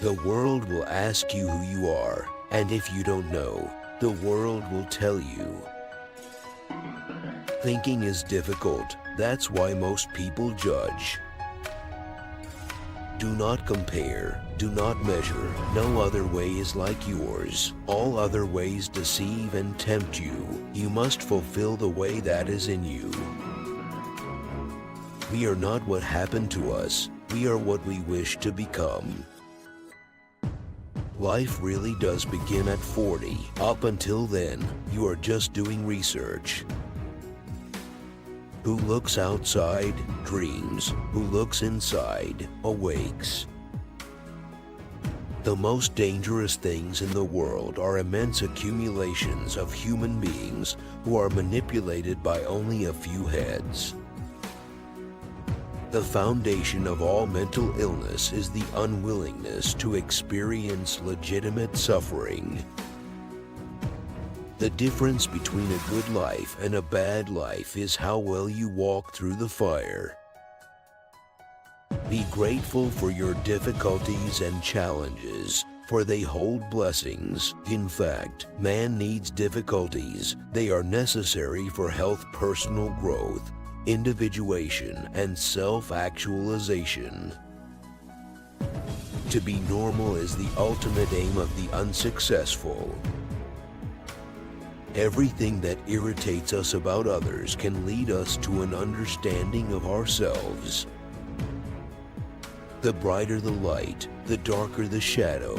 The world will ask you who you are, and if you don't know, the world will tell you. Thinking is difficult. That's why most people judge. Do not compare. Do not measure. No other way is like yours. All other ways deceive and tempt you. You must fulfill the way that is in you. We are not what happened to us. We are what we wish to become. Life really does begin at 40. Up until then, you are just doing research. Who looks outside, dreams. Who looks inside, awakes. The most dangerous things in the world are immense accumulations of human beings who are manipulated by only a few heads. The foundation of all mental illness is the unwillingness to experience legitimate suffering. The difference between a good life and a bad life is how well you walk through the fire. Be grateful for your difficulties and challenges, for they hold blessings. In fact, man needs difficulties. They are necessary for health, personal growth, individuation, and self-actualization. To be normal is the ultimate aim of the unsuccessful. Everything that irritates us about others can lead us to an understanding of ourselves. The brighter the light, the darker the shadow.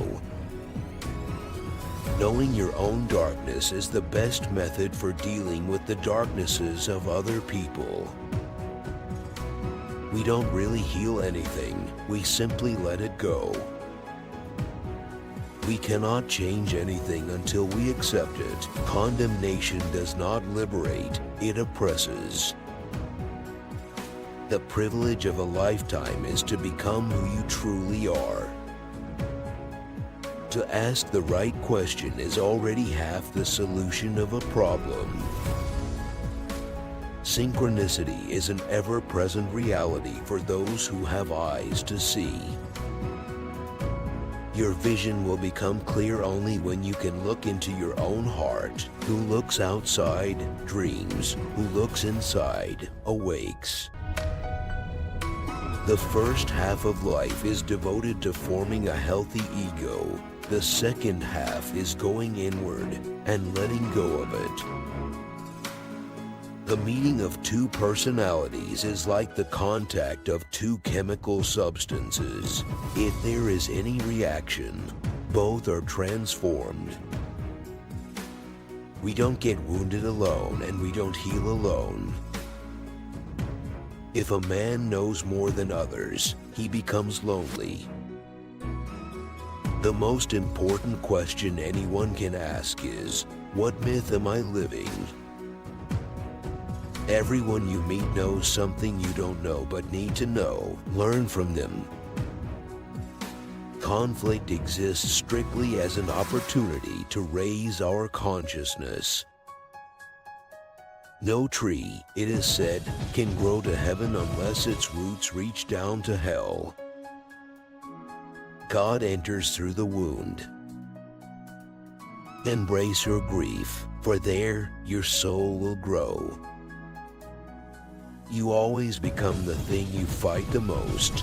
Knowing your own darkness is the best method for dealing with the darknesses of other people. We don't really heal anything, we simply let it go. We cannot change anything until we accept it. Condemnation does not liberate, it oppresses. The privilege of a lifetime is to become who you truly are. To ask the right question is already half the solution of a problem. Synchronicity is an ever-present reality for those who have eyes to see. Your vision will become clear only when you can look into your own heart. Who looks outside, dreams. Who looks inside, awakes. The first half of life is devoted to forming a healthy ego. The second half is going inward and letting go of it. The meeting of two personalities is like the contact of two chemical substances. If there is any reaction, both are transformed. We don't get wounded alone, and we don't heal alone. If a man knows more than others, he becomes lonely. The most important question anyone can ask is, what myth am I living? Everyone you meet knows something you don't know but need to know. Learn from them. Conflict exists strictly as an opportunity to raise our consciousness. No tree, it is said, can grow to heaven unless its roots reach down to hell. God enters through the wound. Embrace your grief, for there your soul will grow. You always become the thing you fight the most.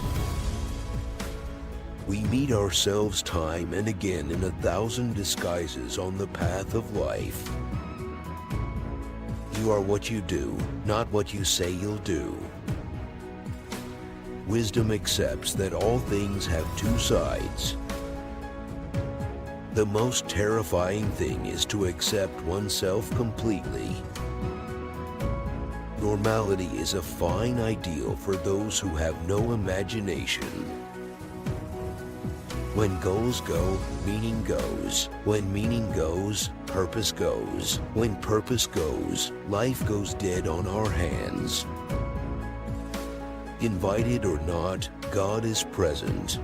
We meet ourselves time and again in 1,000 disguises on the path of life. You are what you do, not what you say you'll do. Wisdom accepts that all things have two sides. The most terrifying thing is to accept oneself completely. Normality is a fine ideal for those who have no imagination. When goals go, meaning goes. When meaning goes, purpose goes. When purpose goes, life goes dead on our hands. Invited or not, God is present.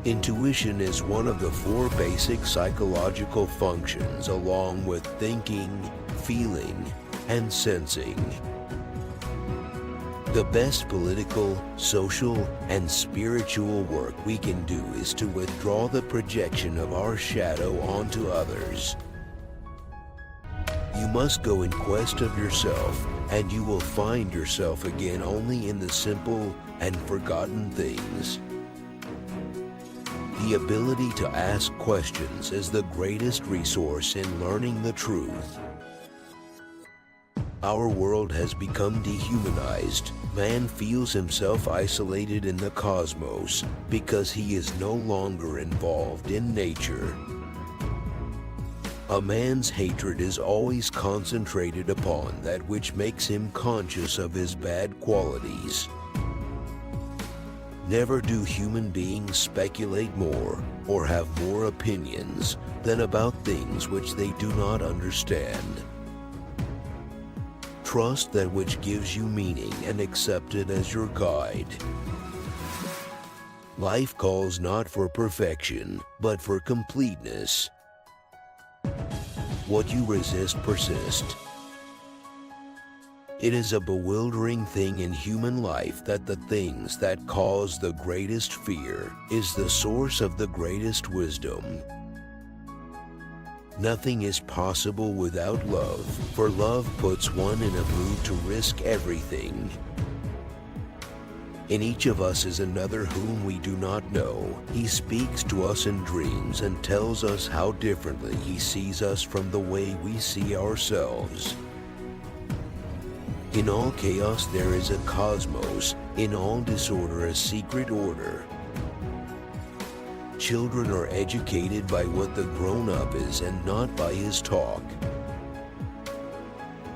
Intuition is one of the 4 basic psychological functions, along with thinking, feeling, and sensing. The best political, social, and spiritual work we can do is to withdraw the projection of our shadow onto others. You must go in quest of yourself, and you will find yourself again only in the simple and forgotten things. The ability to ask questions is the greatest resource in learning the truth. Our world has become dehumanized. Man feels himself isolated in the cosmos because he is no longer involved in nature. A man's hatred is always concentrated upon that which makes him conscious of his bad qualities. Never do human beings speculate more or have more opinions than about things which they do not understand. Trust that which gives you meaning and accept it as your guide. Life calls not for perfection, but for completeness. What you resist persists. It is a bewildering thing in human life that the things that cause the greatest fear is the source of the greatest wisdom. Nothing is possible without love, for love puts one in a mood to risk everything. In each of us is another whom we do not know. He speaks to us in dreams and tells us how differently he sees us from the way we see ourselves. In all chaos there is a cosmos, in all disorder a secret order. Children are educated by what the grown-up is and not by his talk.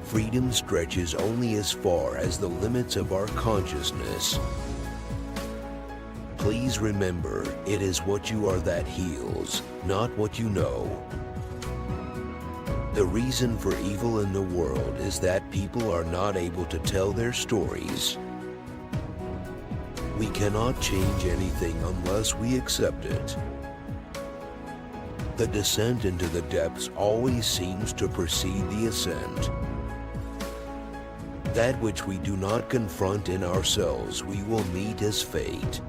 Freedom stretches only as far as the limits of our consciousness. Please remember, it is what you are that heals, not what you know. The reason for evil in the world is that people are not able to tell their stories. We cannot change anything unless we accept it. The descent into the depths always seems to precede the ascent. That which we do not confront in ourselves, we will meet as fate.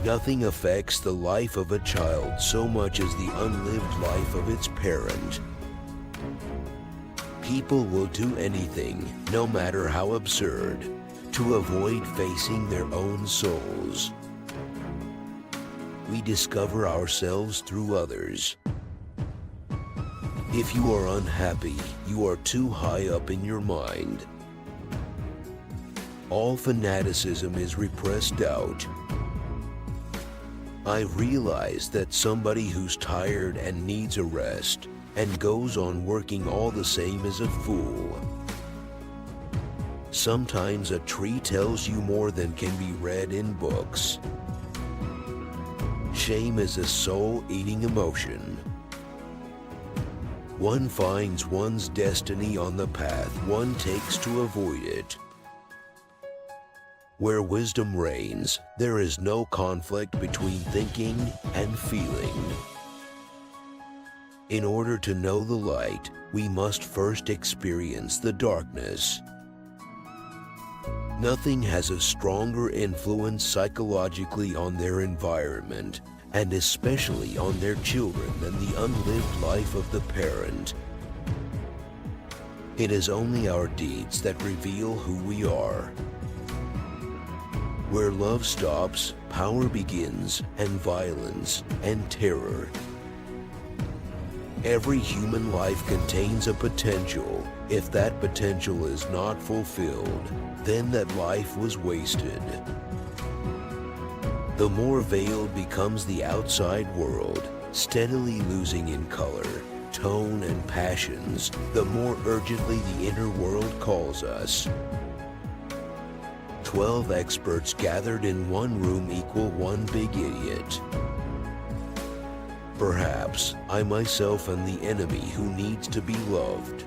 Nothing affects the life of a child so much as the unlived life of its parent. People will do anything, no matter how absurd, to avoid facing their own souls. We discover ourselves through others. If you are unhappy, you are too high up in your mind. All fanaticism is repressed doubt. I realize that somebody who's tired and needs a rest and goes on working all the same is a fool. Sometimes a tree tells you more than can be read in books. Shame is a soul-eating emotion. One finds one's destiny on the path one takes to avoid it. Where wisdom reigns, there is no conflict between thinking and feeling. In order to know the light, we must first experience the darkness. Nothing has a stronger influence psychologically on their environment, and especially on their children, than the unlived life of the parent. It is only our deeds that reveal who we are. Where love stops, power begins, and violence, and terror. Every human life contains a potential. If that potential is not fulfilled, then that life was wasted. The more veiled becomes the outside world, steadily losing in color, tone, and passions, the more urgently the inner world calls us. 12 experts gathered in one room equal one big idiot. Perhaps I myself am the enemy who needs to be loved.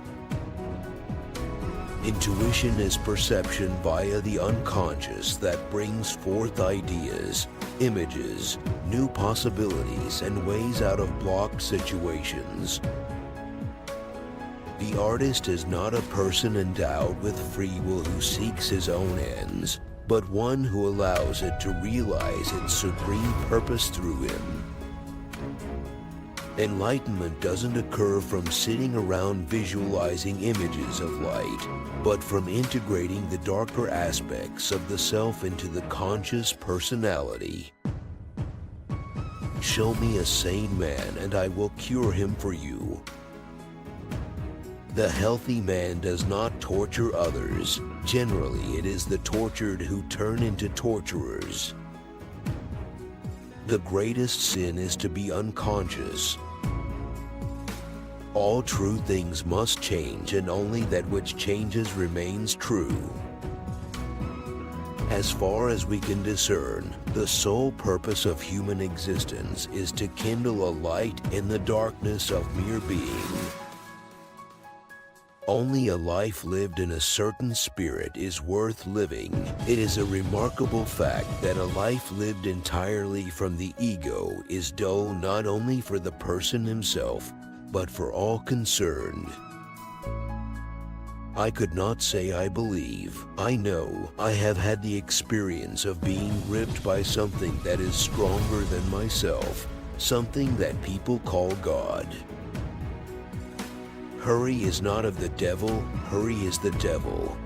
Intuition is perception via the unconscious that brings forth ideas, images, new possibilities, and ways out of blocked situations. The artist is not a person endowed with free will who seeks his own ends, but one who allows it to realize its supreme purpose through him. Enlightenment doesn't occur from sitting around visualizing images of light, but from integrating the darker aspects of the self into the conscious personality. Show me a sane man and I will cure him for you. The healthy man does not torture others. Generally, it is the tortured who turn into torturers. The greatest sin is to be unconscious. All true things must change, and only that which changes remains true. As far as we can discern, the sole purpose of human existence is to kindle a light in the darkness of mere being. Only a life lived in a certain spirit is worth living. It is a remarkable fact that a life lived entirely from the ego is dull not only for the person himself, but for all concerned. I could not say I believe. I know I have had the experience of being gripped by something that is stronger than myself, something that people call God. Hurry is not of the devil, hurry is the devil.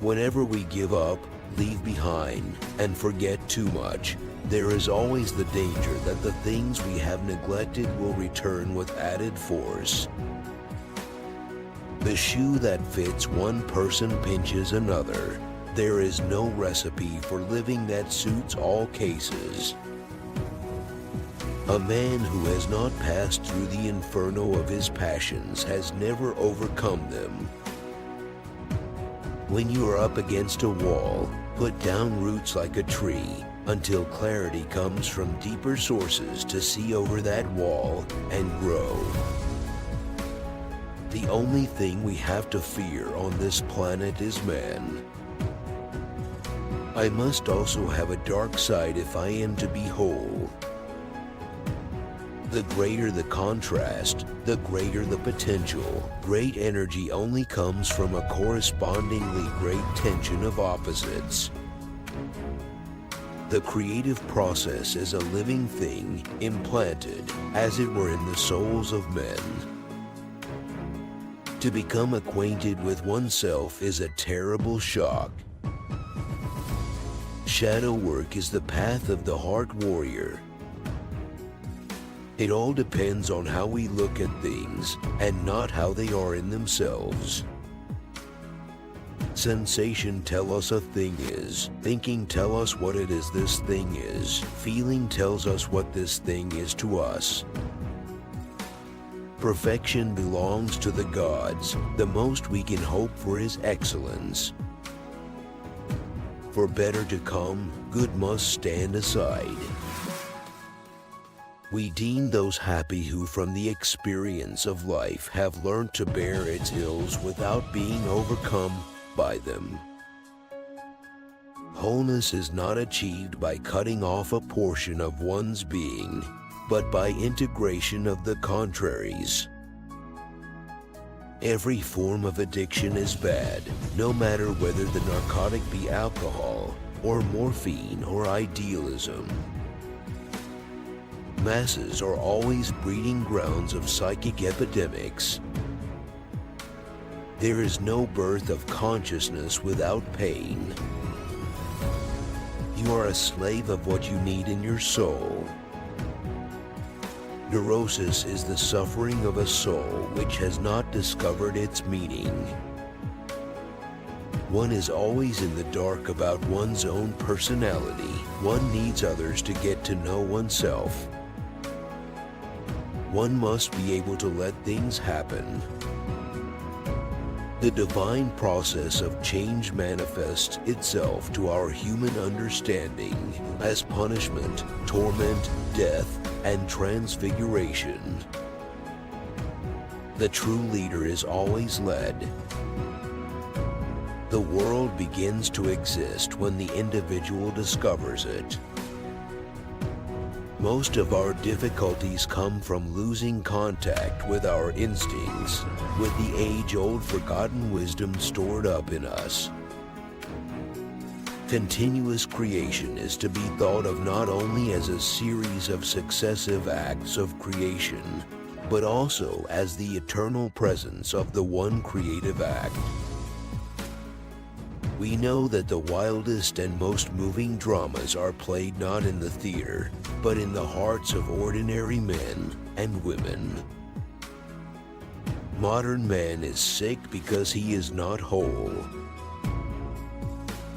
Whenever we give up, leave behind, and forget too much, there is always the danger that the things we have neglected will return with added force. The shoe that fits one person pinches another. There is no recipe for living that suits all cases. A man who has not passed through the inferno of his passions has never overcome them. When you are up against a wall, put down roots like a tree until clarity comes from deeper sources to see over that wall and grow. The only thing we have to fear on this planet is man. I must also have a dark side if I am to be whole. The greater the contrast, the greater the potential. Great energy only comes from a correspondingly great tension of opposites. The creative process is a living thing implanted, as it were, in the souls of men. To become acquainted with oneself is a terrible shock. Shadow work is the path of the heart warrior. It all depends on how we look at things and not how they are in themselves. Sensation tell us a thing is. Thinking tell us what it is this thing is. Feeling tells us what this thing is to us. Perfection belongs to the gods. The most we can hope for is excellence. For better to come, good must stand aside. We deem those happy who from the experience of life have learned to bear its ills without being overcome by them. Wholeness is not achieved by cutting off a portion of one's being, but by integration of the contraries. Every form of addiction is bad, no matter whether the narcotic be alcohol, or morphine, or idealism. Masses are always breeding grounds of psychic epidemics. There is no birth of consciousness without pain. You are a slave of what you need in your soul. Neurosis is the suffering of a soul which has not discovered its meaning. One is always in the dark about one's own personality. One needs others to get to know oneself. One must be able to let things happen. The divine process of change manifests itself to our human understanding as punishment, torment, death, and transfiguration. The true leader is always led. The world begins to exist when the individual discovers it. Most of our difficulties come from losing contact with our instincts, with the age-old forgotten wisdom stored up in us. Continuous creation is to be thought of not only as a series of successive acts of creation, but also as the eternal presence of the one creative act. We know that the wildest and most moving dramas are played not in the theater, but in the hearts of ordinary men and women. Modern man is sick because he is not whole.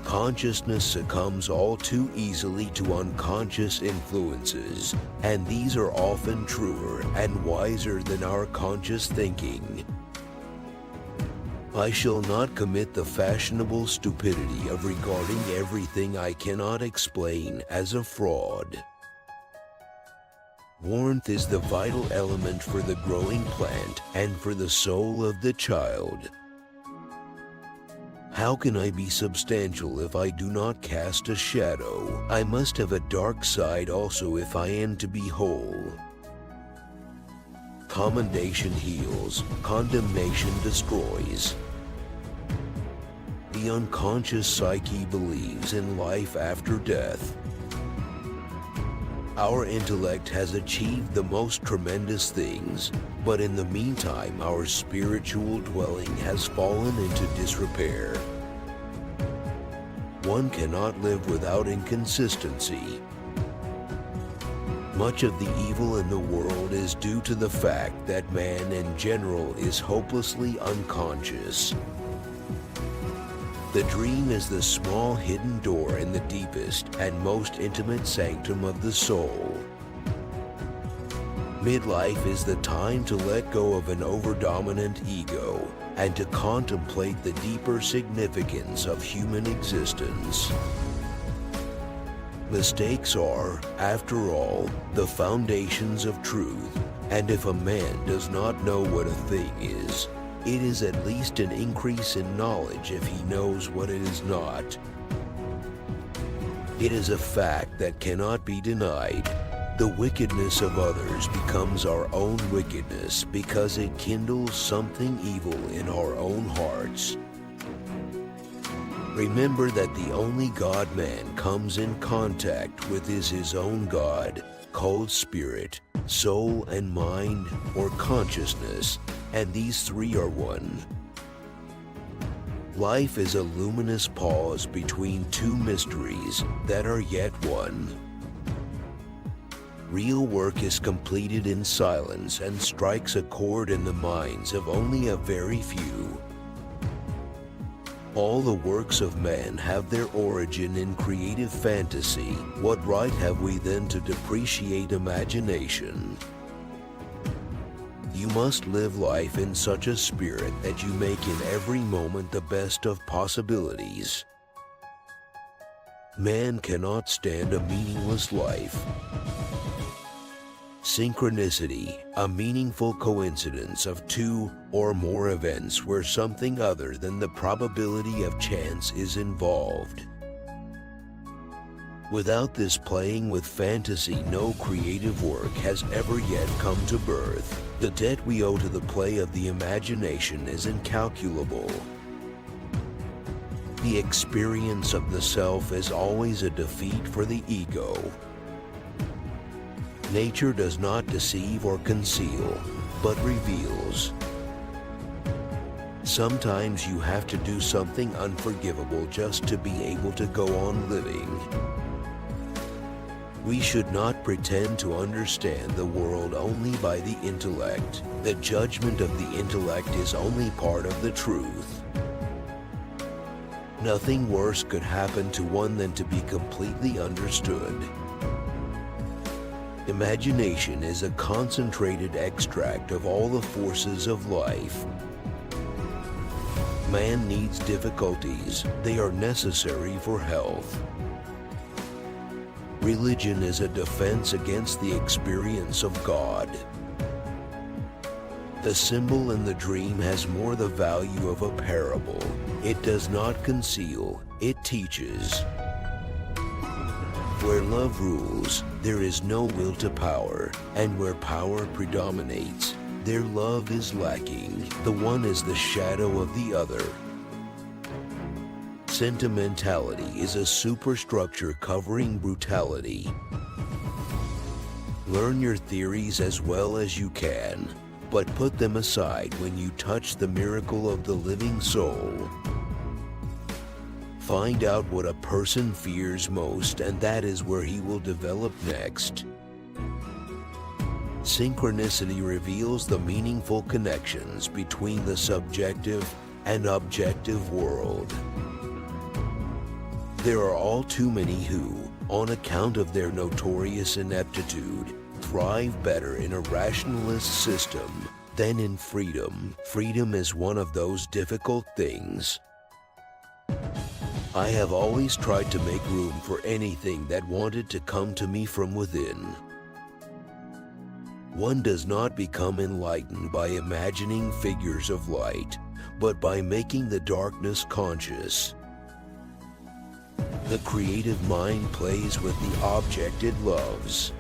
Consciousness succumbs all too easily to unconscious influences, and these are often truer and wiser than our conscious thinking. I shall not commit the fashionable stupidity of regarding everything I cannot explain as a fraud. Warmth is the vital element for the growing plant and for the soul of the child. How can I be substantial if I do not cast a shadow? I must have a dark side also if I am to be whole. Commendation heals, condemnation destroys. The unconscious psyche believes in life after death. Our intellect has achieved the most tremendous things, but in the meantime our spiritual dwelling has fallen into disrepair. One cannot live without inconsistency. Much of the evil in the world is due to the fact that man in general is hopelessly unconscious. The dream is the small hidden door in the deepest and most intimate sanctum of the soul. Midlife is the time to let go of an overdominant ego and to contemplate the deeper significance of human existence. Mistakes are, after all, the foundations of truth, and if a man does not know what a thing is, it is at least an increase in knowledge if he knows what it is not. It is a fact that cannot be denied. The wickedness of others becomes our own wickedness because it kindles something evil in our own hearts. Remember that the only God man comes in contact with is his own God, called spirit, soul, and mind, or consciousness, and these three are one. Life is a luminous pause between two mysteries that are yet one. Real work is completed in silence and strikes a chord in the minds of only a very few. All the works of man have their origin in creative fantasy. What right have we then to depreciate imagination? You must live life in such a spirit that you make in every moment the best of possibilities. Man cannot stand a meaningless life. Synchronicity, a meaningful coincidence of two or more events where something other than the probability of chance is involved. Without this playing with fantasy, no creative work has ever yet come to birth. The debt we owe to the play of the imagination is incalculable. The experience of the self is always a defeat for the ego. Nature does not deceive or conceal, but reveals. Sometimes you have to do something unforgivable just to be able to go on living. We should not pretend to understand the world only by the intellect. The judgment of the intellect is only part of the truth. Nothing worse could happen to one than to be completely understood. Imagination is a concentrated extract of all the forces of life. Man needs difficulties. They are necessary for health. Religion is a defense against the experience of God. The symbol in the dream has more the value of a parable. It does not conceal, it teaches. Where love rules, there is no will to power, and where power predominates, their love is lacking. The one is the shadow of the other. Sentimentality is a superstructure covering brutality. Learn your theories as well as you can, but put them aside when you touch the miracle of the living soul. Find out what a person fears most, and that is where he will develop next. Synchronicity reveals the meaningful connections between the subjective and objective world. There are all too many who, on account of their notorious ineptitude, thrive better in a rationalist system than in freedom. Freedom is one of those difficult things. I have always tried to make room for anything that wanted to come to me from within. One does not become enlightened by imagining figures of light, but by making the darkness conscious. The creative mind plays with the object it loves.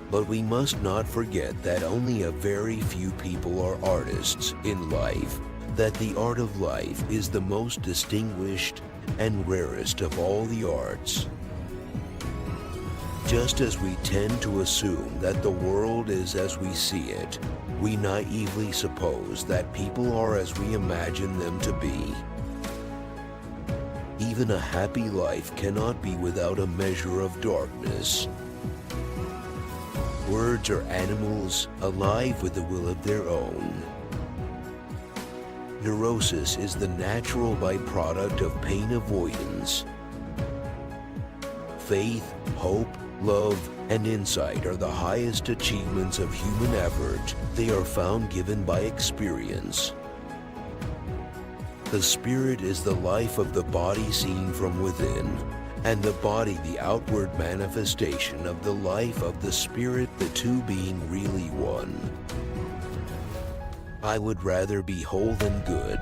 But we must not forget that only a very few people are artists in life, that the art of life is the most distinguished and rarest of all the arts. Just as we tend to assume that the world is as we see it, we naively suppose that people are as we imagine them to be. Even a happy life cannot be without a measure of darkness. Words are animals alive with a will of their own. Neurosis is the natural byproduct of pain avoidance. Faith, hope, love, and insight are the highest achievements of human effort. They are found given by experience. The spirit is the life of the body seen from within, and the body the outward manifestation of the life of the spirit, the two being really one. I would rather be whole than good.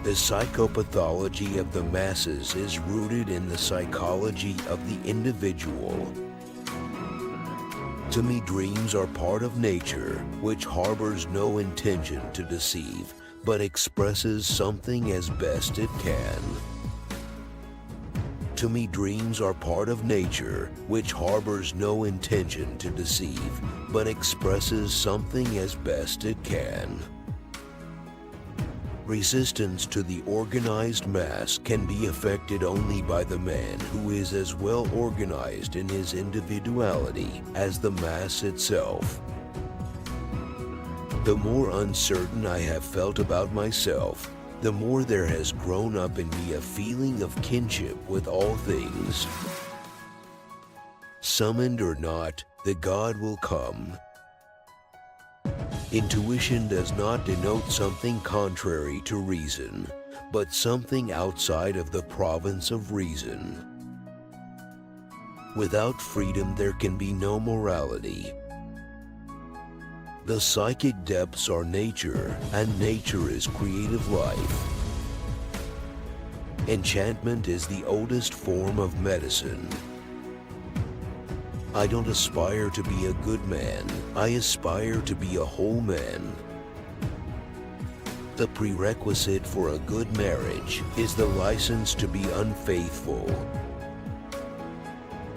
The psychopathology of the masses is rooted in the psychology of the individual. To me, dreams are part of nature, which harbors no intention to deceive, but expresses something as best it can. To me, dreams are part of nature, which harbors no intention to deceive, but expresses something as best it can. Resistance to the organized mass can be effected only by the man who is as well organized in his individuality as the mass itself. The more uncertain I have felt about myself, the more there has grown up in me a feeling of kinship with all things. Summoned or not, the God will come. Intuition does not denote something contrary to reason, but something outside of the province of reason. Without freedom, there can be no morality. The psychic depths are nature, and nature is creative life. Enchantment is the oldest form of medicine. I don't aspire to be a good man, I aspire to be a whole man. The prerequisite for a good marriage is the license to be unfaithful.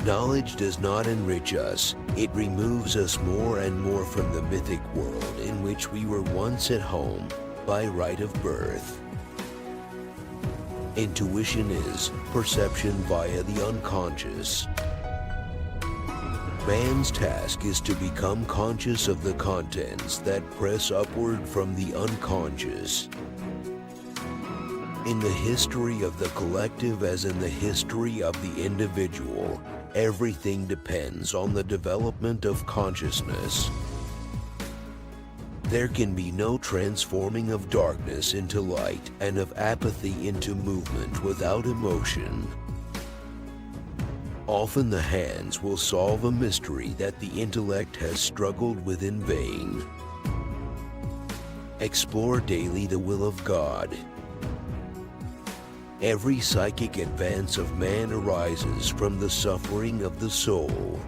Knowledge does not enrich us, it removes us more and more from the mythic world in which we were once at home by right of birth. Intuition is perception via the unconscious. Man's task is to become conscious of the contents that press upward from the unconscious. In the history of the collective as in the history of the individual, everything depends on the development of consciousness. There can be no transforming of darkness into light and of apathy into movement without emotion. Often the hands will solve a mystery that the intellect has struggled with in vain. Explore daily the will of God. Every psychic advance of man arises from the suffering of the soul.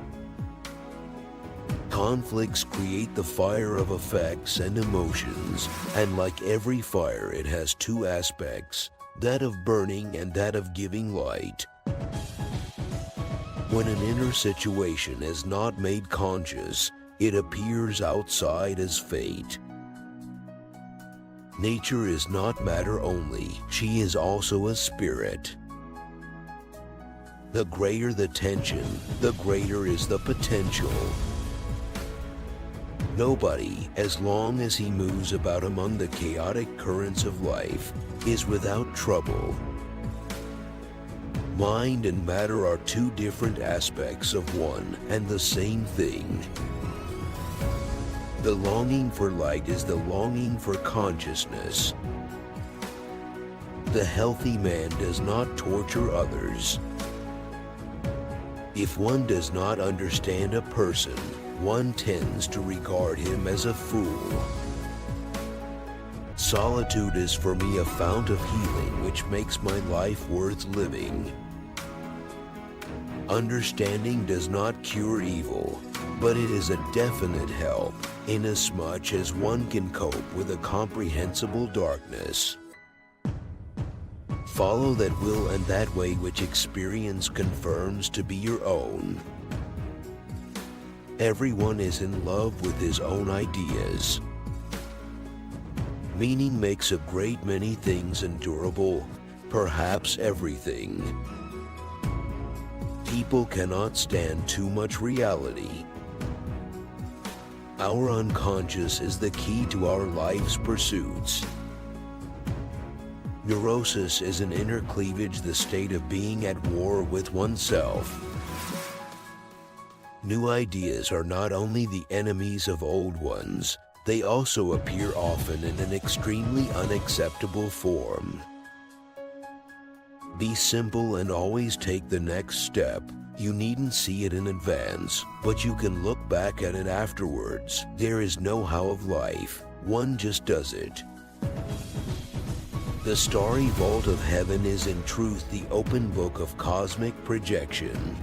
Conflicts create the fire of affects and emotions, and like every fire, it has two aspects, that of burning and that of giving light. When an inner situation is not made conscious, it appears outside as fate. Nature is not matter only, she is also a spirit. The greater the tension, the greater is the potential. Nobody, as long as he moves about among the chaotic currents of life, is without trouble. Mind and matter are two different aspects of one and the same thing. The longing for light is the longing for consciousness. The healthy man does not torture others. If one does not understand a person, one tends to regard him as a fool. Solitude is for me a fount of healing which makes my life worth living. Understanding does not cure evil, but it is a definite help, inasmuch as one can cope with a comprehensible darkness. Follow that will and that way which experience confirms to be your own. Everyone is in love with his own ideas. Meaning makes a great many things endurable, perhaps everything. People cannot stand too much reality. Our unconscious is the key to our life's pursuits. Neurosis is an inner cleavage, the state of being at war with oneself. New ideas are not only the enemies of old ones, they also appear often in an extremely unacceptable form. Be simple and always take the next step. You needn't see it in advance, but you can look back at it afterwards. There is no how of life, one just does it. The starry vault of heaven is in truth the open book of cosmic projection.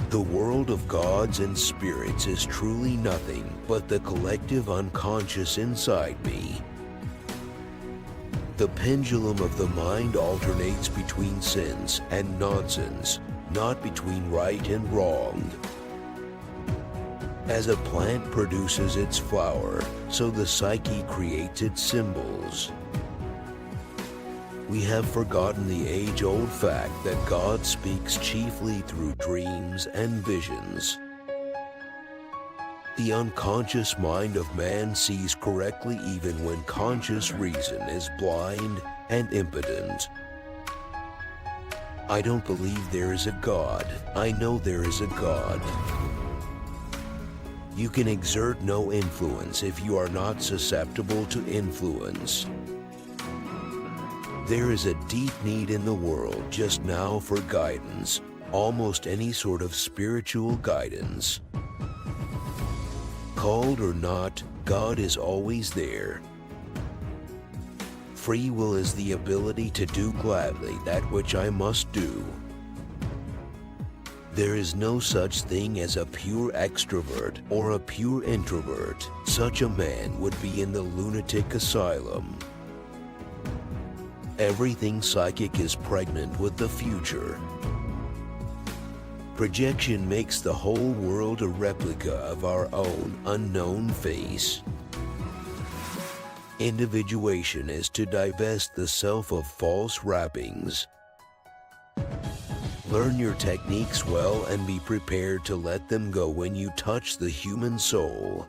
The world of gods and spirits is truly nothing but the collective unconscious inside me. The pendulum of the mind alternates between sense and nonsense, not between right and wrong. As a plant produces its flower, so the psyche creates its symbols. We have forgotten the age-old fact that God speaks chiefly through dreams and visions. The unconscious mind of man sees correctly even when conscious reason is blind and impotent. I don't believe there is a God. I know there is a God. You can exert no influence if you are not susceptible to influence. There is a deep need in the world just now for guidance, almost any sort of spiritual guidance. Called or not, God is always there. Free will is the ability to do gladly that which I must do. There is no such thing as a pure extrovert or a pure introvert. Such a man would be in the lunatic asylum. Everything psychic is pregnant with the future. Projection makes the whole world a replica of our own unknown face. Individuation is to divest the self of false wrappings. Learn your techniques well and be prepared to let them go when you touch the human soul.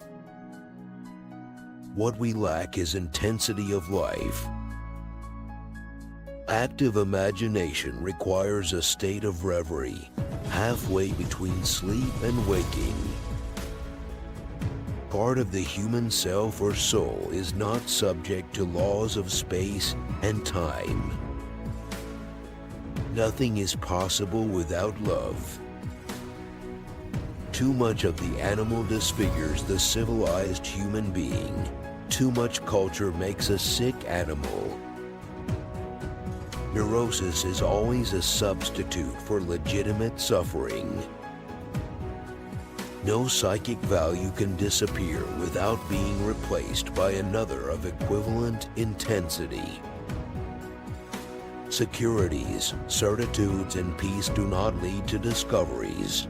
What we lack is intensity of life. Active imagination requires a state of reverie, halfway between sleep and waking. Part of the human self or soul is not subject to laws of space and time. Nothing is possible without love. Too much of the animal disfigures the civilized human being. Too much culture makes a sick animal. Neurosis is always a substitute for legitimate suffering. No psychic value can disappear without being replaced by another of equivalent intensity. Securities, certitudes, and peace do not lead to discoveries.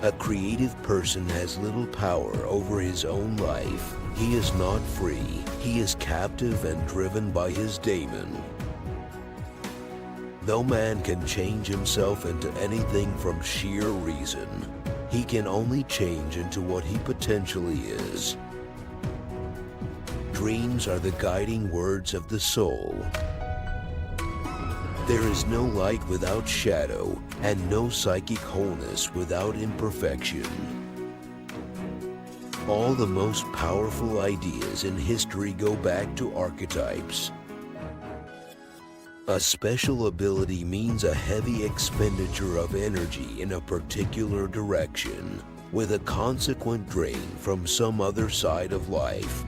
A creative person has little power over his own life. He is not free. He is captive and driven by his daemon. No man can change himself into anything from sheer reason. He can only change into what he potentially is. Dreams are the guiding words of the soul. There is no light without shadow, and no psychic wholeness without imperfection. All the most powerful ideas in history go back to archetypes. A special ability means a heavy expenditure of energy in a particular direction, with a consequent drain from some other side of life.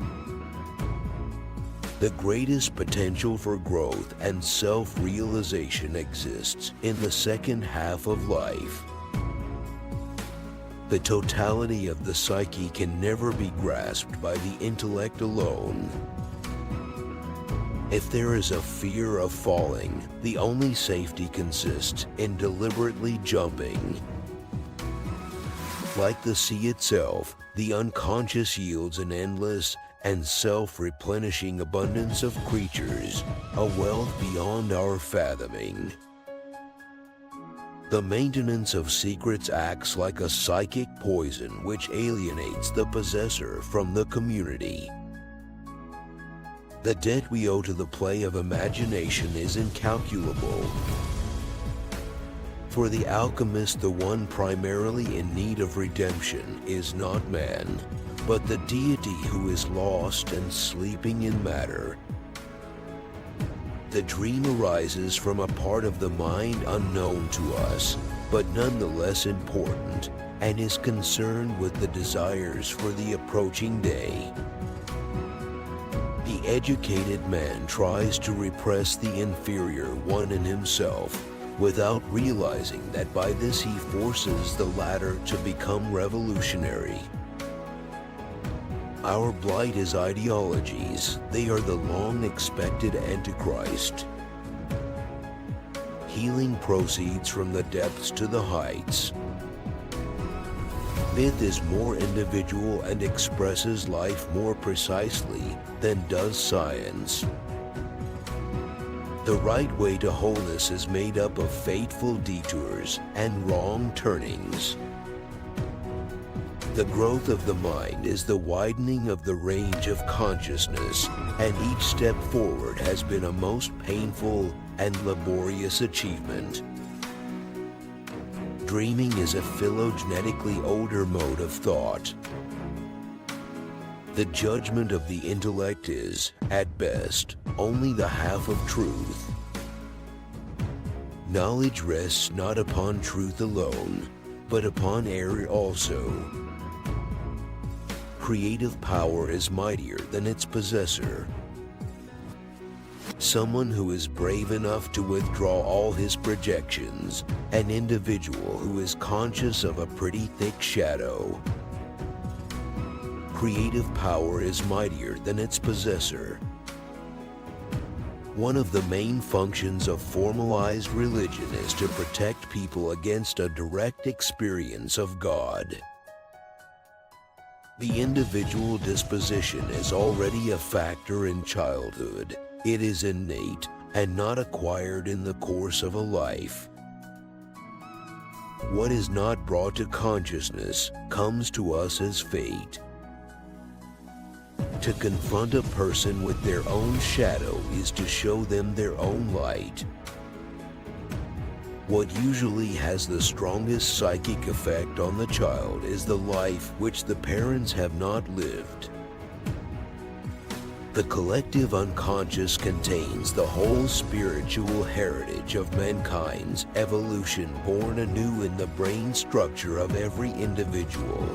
The greatest potential for growth and self-realization exists in the second half of life. The totality of the psyche can never be grasped by the intellect alone. If there is a fear of falling, the only safety consists in deliberately jumping. Like the sea itself, the unconscious yields an endless and self-replenishing abundance of creatures, a wealth beyond our fathoming. The maintenance of secrets acts like a psychic poison which alienates the possessor from the community. The debt we owe to the play of imagination is incalculable. For the alchemist, the one primarily in need of redemption is not man, but the deity who is lost and sleeping in matter. The dream arises from a part of the mind unknown to us, but nonetheless important, and is concerned with the desires for the approaching day. The educated man tries to repress the inferior one in himself, without realizing that by this he forces the latter to become revolutionary. Our blight is ideologies. They are the long-expected Antichrist. Healing proceeds from the depths to the heights. Myth is more individual and expresses life more precisely than does science. The right way to wholeness is made up of fateful detours and wrong turnings. The growth of the mind is the widening of the range of consciousness, and each step forward has been a most painful and laborious achievement. Dreaming is a phylogenetically older mode of thought. The judgment of the intellect is, at best, only the half of truth. Knowledge rests not upon truth alone, but upon error also. Creative power is mightier than its possessor. Someone who is brave enough to withdraw all his projections, an individual who is conscious of a pretty thick shadow. Creative power is mightier than its possessor. One of the main functions of formalized religion is to protect people against a direct experience of God. The individual disposition is already a factor in childhood. It is innate and not acquired in the course of a life. What is not brought to consciousness comes to us as fate. To confront a person with their own shadow is to show them their own light. What usually has the strongest psychic effect on the child is the life which the parents have not lived. The collective unconscious contains the whole spiritual heritage of mankind's evolution, born anew in the brain structure of every individual.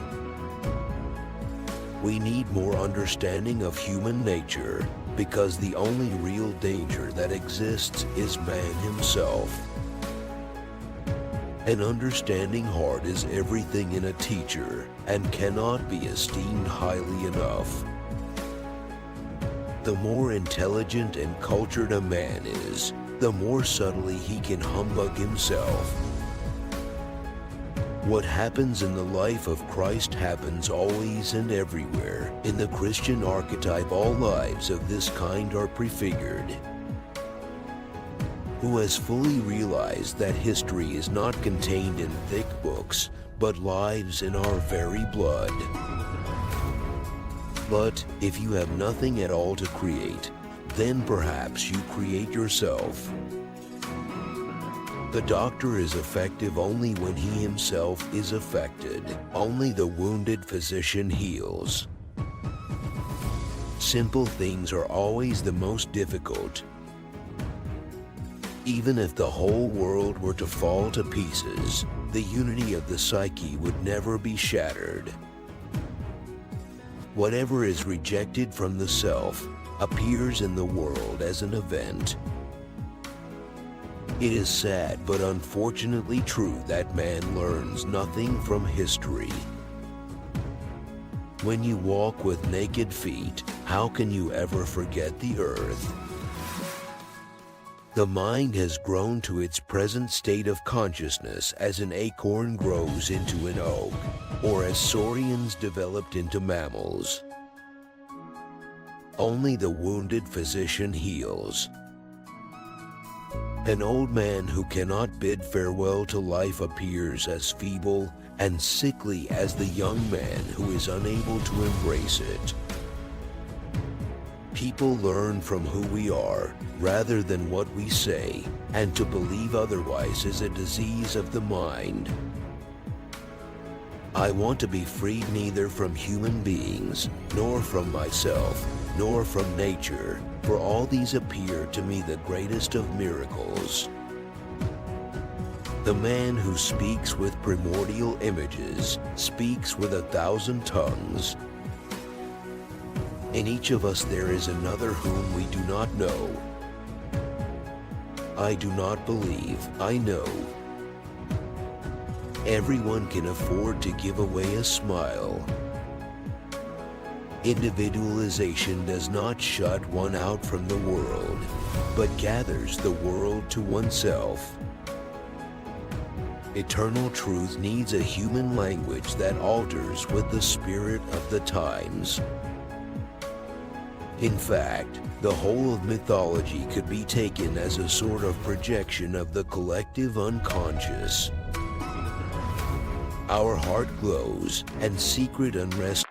We need more understanding of human nature, because the only real danger that exists is man himself. An understanding heart is everything in a teacher and cannot be esteemed highly enough. The more intelligent and cultured a man is, the more subtly he can humbug himself. What happens in the life of Christ happens always and everywhere. In the Christian archetype, all lives of this kind are prefigured. Who has fully realized that history is not contained in thick books, but lives in our very blood. But if you have nothing at all to create, then perhaps you create yourself. The doctor is effective only when he himself is affected. Only the wounded physician heals. Simple things are always the most difficult. Even if the whole world were to fall to pieces, the unity of the psyche would never be shattered. Whatever is rejected from the self appears in the world as an event. It is sad but unfortunately true that man learns nothing from history. When you walk with naked feet, how can you ever forget the earth? The mind has grown to its present state of consciousness as an acorn grows into an oak, or as saurians developed into mammals. Only the wounded physician heals. An old man who cannot bid farewell to life appears as feeble and sickly as the young man who is unable to embrace it. People learn from who we are rather than what we say, and to believe otherwise is a disease of the mind. I want to be freed neither from human beings, nor from myself, nor from nature, for all these appear to me the greatest of miracles. The man who speaks with primordial images speaks with 1,000 tongues. In each of us there is another whom we do not know. I do not believe, I know. Everyone can afford to give away a smile. Individualization does not shut one out from the world, but gathers the world to oneself. Eternal truth needs a human language that alters with the spirit of the times. In fact, the whole of mythology could be taken as a sort of projection of the collective unconscious. Our heart glows, and secret unrest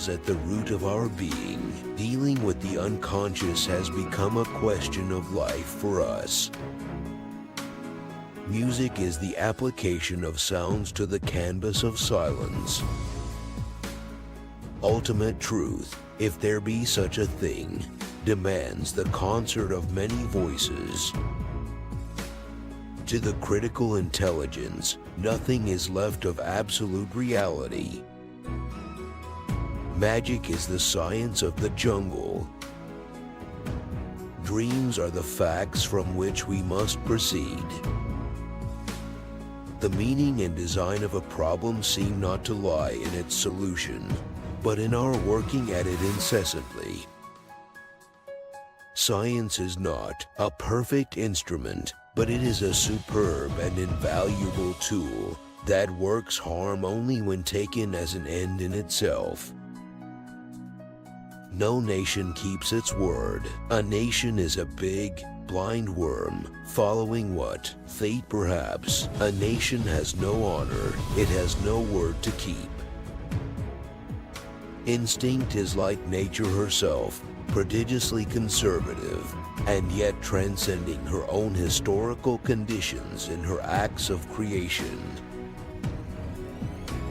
cause at the root of our being. Dealing with the unconscious has become a question of life for us. Music is the application of sounds to the canvas of silence. Ultimate truth, if there be such a thing, demands the concert of many voices. To the critical intelligence, nothing is left of absolute reality. Magic is the science of the jungle. Dreams are the facts from which we must proceed. The meaning and design of a problem seem not to lie in its solution, but in our working at it incessantly. Science is not a perfect instrument, but it is a superb and invaluable tool that works harm only when taken as an end in itself. No nation keeps its word. A nation is a big, blind worm, following what? Fate perhaps. A nation has no honor. It has no word to keep. Instinct is like nature herself, prodigiously conservative, and yet transcending her own historical conditions in her acts of creation.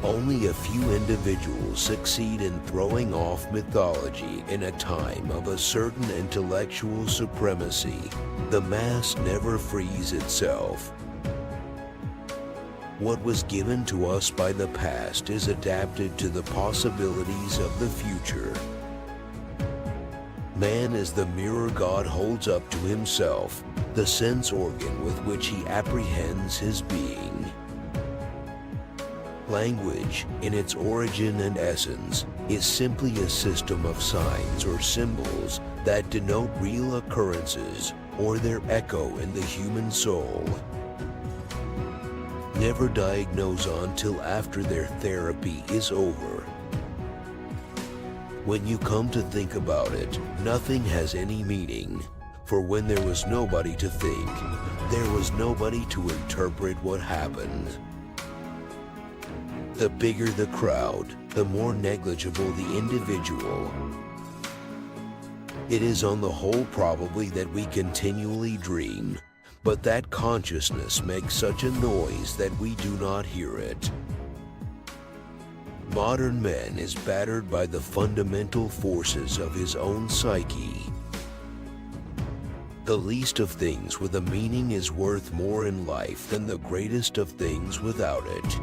Only a few individuals succeed in throwing off mythology in a time of a certain intellectual supremacy. The mass never frees itself. What was given to us by the past is adapted to the possibilities of the future. Man is the mirror God holds up to himself, the sense organ with which he apprehends his being. Language, in its origin and essence, is simply a system of signs or symbols that denote real occurrences or their echo in the human soul. Never diagnose until after their therapy is over. When you come to think about it, nothing has any meaning, for when there was nobody to think, there was nobody to interpret what happened. The bigger the crowd, the more negligible the individual. It is on the whole probably that we continually dream, but that consciousness makes such a noise that we do not hear it. Modern man is battered by the fundamental forces of his own psyche. The least of things with a meaning is worth more in life than the greatest of things without it.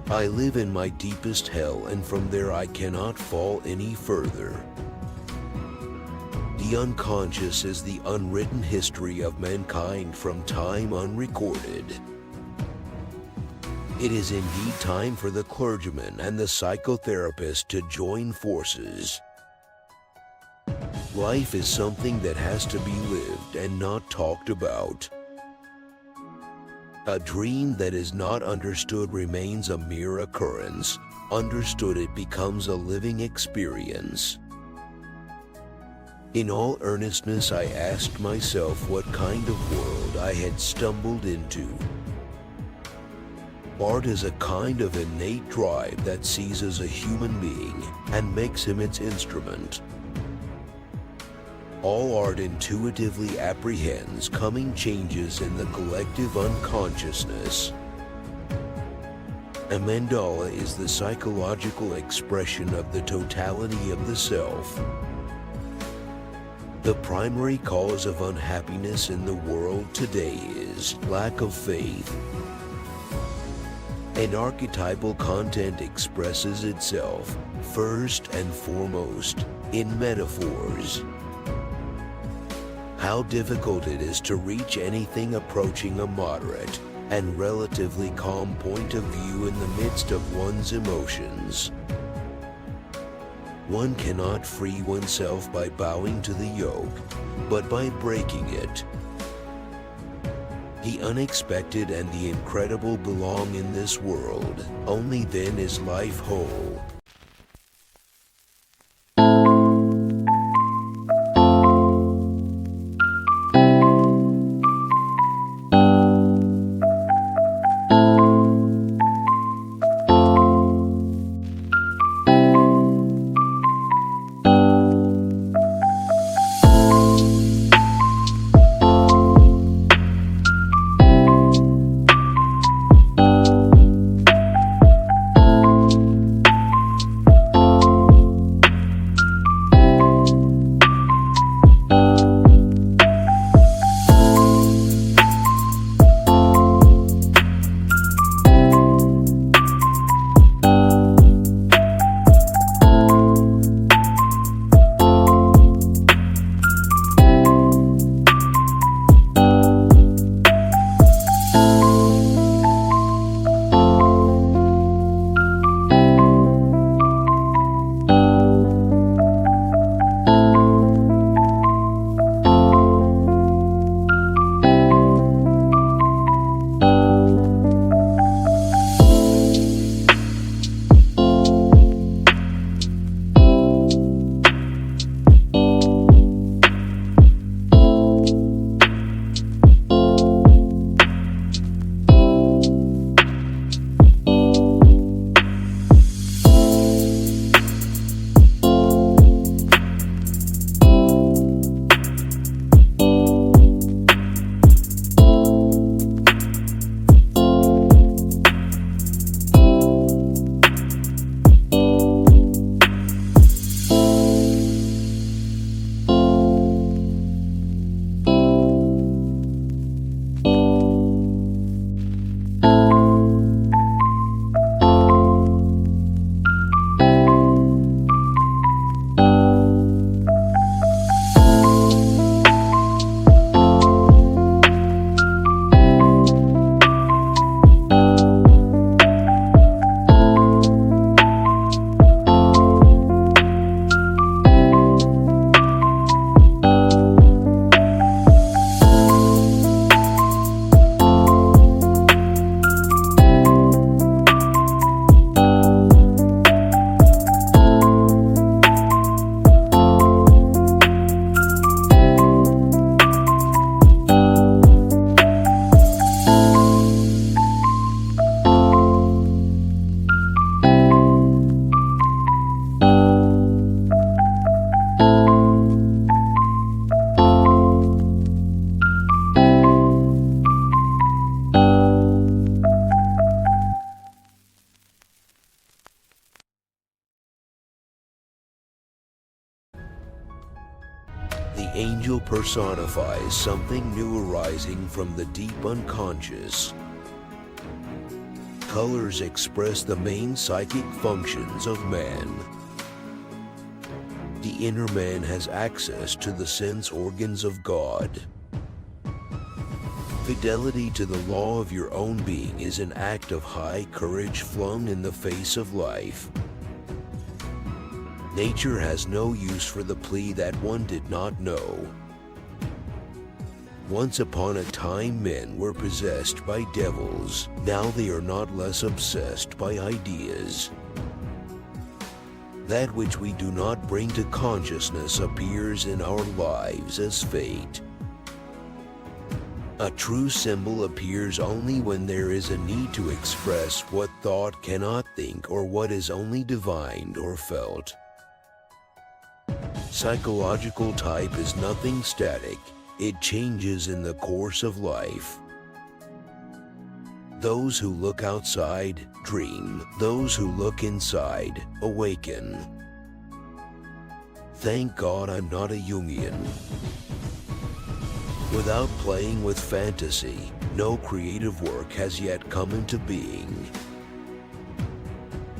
I live in my deepest hell, and from there I cannot fall any further. The unconscious is the unwritten history of mankind from time unrecorded. It is indeed time for the clergyman and the psychotherapist to join forces. Life is something that has to be lived and not talked about. A dream that is not understood remains a mere occurrence. Understood, it becomes a living experience. In all earnestness, I asked myself what kind of world I had stumbled into. Art is a kind of innate drive that seizes a human being and makes him its instrument. All art intuitively apprehends coming changes in the collective unconsciousness. A mandala is the psychological expression of the totality of the self. The primary cause of unhappiness in the world today is lack of faith. An archetypal content expresses itself, first and foremost, in metaphors. How difficult it is to reach anything approaching a moderate and relatively calm point of view in the midst of one's emotions. One cannot free oneself by bowing to the yoke, but by breaking it. The unexpected and the incredible belong in this world. Only then is life whole. personifies something new arising from the deep unconscious. Colors express the main psychic functions of man. The inner man has access to the sense organs of God. Fidelity to the law of your own being is an act of high courage flung in the face of life. Nature has no use for the plea that one did not know. Once upon a time men were possessed by devils. Now they are not less obsessed by ideas. That which we do not bring to consciousness appears in our lives as fate. A true symbol appears only when there is a need to express what thought cannot think or what is only divined or felt. Psychological type is nothing static. It changes in the course of life. Those who look outside dream. Those who look inside awaken. Thank God I'm not a Jungian. Without playing with fantasy, no creative work has yet come into being.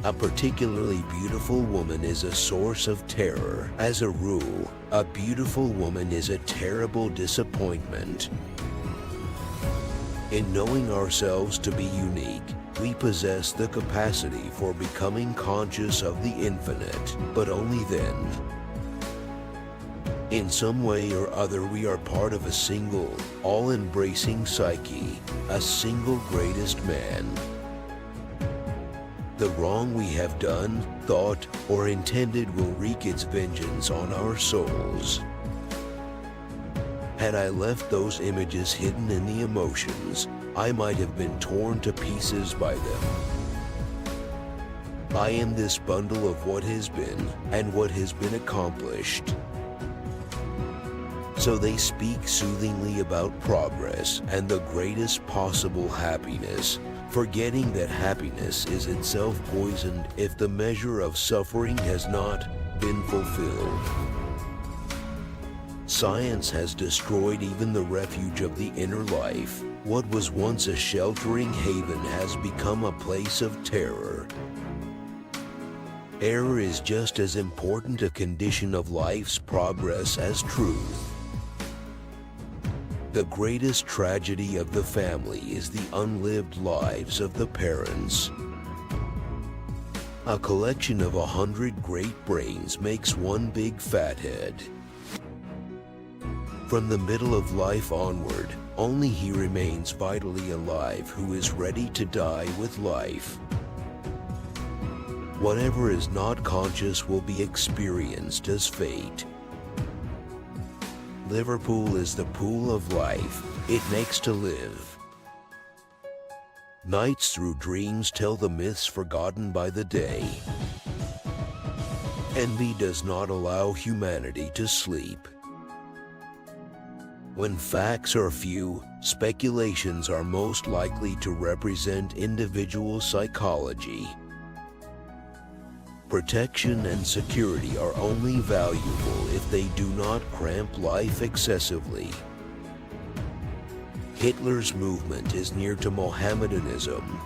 A particularly beautiful woman is a source of terror. As a rule, a beautiful woman is a terrible disappointment. In knowing ourselves to be unique, we possess the capacity for becoming conscious of the infinite, but only then. In some way or other, we are part of a single, all-embracing psyche, a single greatest man. The wrong we have done, thought, or intended will wreak its vengeance on our souls. Had I left those images hidden in the emotions, I might have been torn to pieces by them. I am this bundle of what has been and what has been accomplished. So they speak soothingly about progress and the greatest possible happiness, forgetting that happiness is itself poisoned if the measure of suffering has not been fulfilled. Science has destroyed even the refuge of the inner life. What was once a sheltering haven has become a place of terror. Error is just as important a condition of life's progress as truth. The greatest tragedy of the family is the unlived lives of the parents. A collection of 100 great brains makes one big fat head. From the middle of life onward, only he remains vitally alive who is ready to die with life. Whatever is not conscious will be experienced as fate. Liverpool is the pool of life. It makes to live. Nights through dreams tell the myths forgotten by the day. Envy does not allow humanity to sleep. When facts are few, speculations are most likely to represent individual psychology. Protection and security are only valuable if they do not cramp life excessively. Hitler's movement is near to Mohammedanism.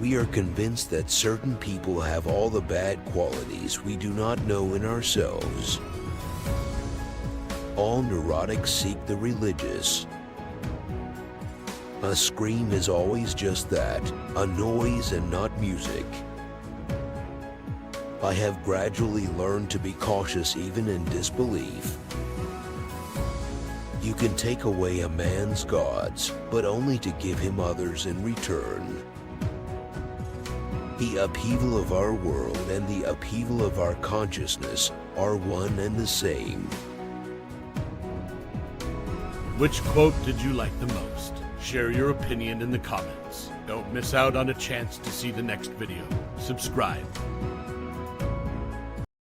We are convinced that certain people have all the bad qualities we do not know in ourselves. All neurotics seek the religious. A scream is always just that, a noise and not music. I have gradually learned to be cautious even in disbelief. You can take away a man's gods, but only to give him others in return. The upheaval of our world and the upheaval of our consciousness are one and the same. Which quote did you like the most? Share your opinion in the comments. Don't miss out on a chance to see the next video. Subscribe.